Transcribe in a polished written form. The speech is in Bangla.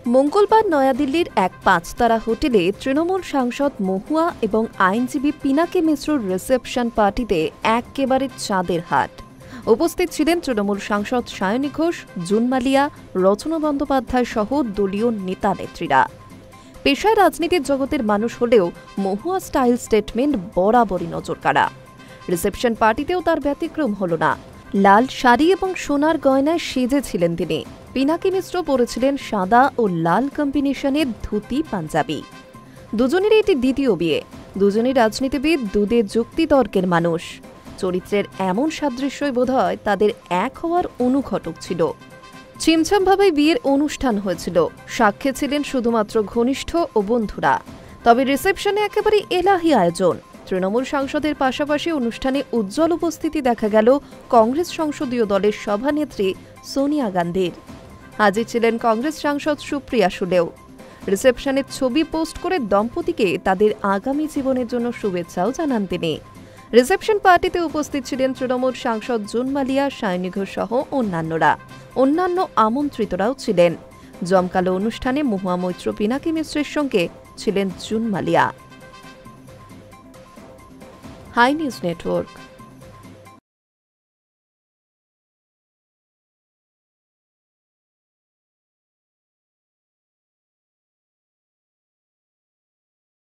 মঙ্গলবার নয়াদিল্লির এক ৫-তারা হোটেলে তৃণমূল সাংসদ মহুয়া এবং আইনজীবী পিনাকি মিশ্রর রিসেপশন পার্টিতে একেবারে চাঁদের হাট। উপস্থিত ছিলেন তৃণমূল সাংসদ সায়নী ঘোষ, জুন মালিয়া, রচনা বন্দ্যোপাধ্যায় সহ দলীয় নেতা নেত্রীরা। পেশায় রাজনীতির জগতের মানুষ হলেও মহুয়া স্টাইল স্টেটমেন্ট বরাবরই নজরকাড়া। রিসেপশন পার্টিতেও তার ব্যতিক্রম হল না। লাল শাড়ি এবং সোনার গয়নায় সেজেছিলেন তিনি। পিনাকি মিশ্র পরেছিলেন সাদা ও লাল কম্বিনেশনের ধুতি পাঞ্জাবি। দুজনেরই এটি দ্বিতীয় বিয়ে। দুজনই রাজনীতিবিদ, দুধে যুক্তিতর্কের মানুষ। চরিত্রের এমন সাদৃশ্যই বোধহয় তাদের এক হওয়ার অনুঘটক ছিল। ছিমছামভাবে বিয়ের অনুষ্ঠান হয়েছিল। সাক্ষী ছিলেন শুধুমাত্র ঘনিষ্ঠ ও বন্ধুরা। তবে রিসেপশনে একেবারে এলাহি আয়োজন। তৃণমূল সাংসদের পাশাপাশি অনুষ্ঠানে উজ্জ্বল উপস্থিতি দেখা গেল কংগ্রেস সংসদীয় দলের সভানেত্রী সোনিয়া গান্ধীর। হাজির ছিলেন কংগ্রেস সাংসদ সুপ্রিয়া সুলেও। রিসেপশনের ছবি পোস্ট করে দম্পতিকে তাদের আগামী জীবনের জন্য শুভেচ্ছাও জানান তিনি। রিসেপশন পার্টিতে উপস্থিত ছিলেন তৃণমূল সাংসদ জুন মালিয়া, সায়নী ঘোষ সহ অন্যান্যরা। অন্যান্য আমন্ত্রিতরাও ছিলেন। জমকালো অনুষ্ঠানে মহুয়া মৈত্র, পিনাকি মিশ্রের সঙ্গে ছিলেন June Malia. Hi News network.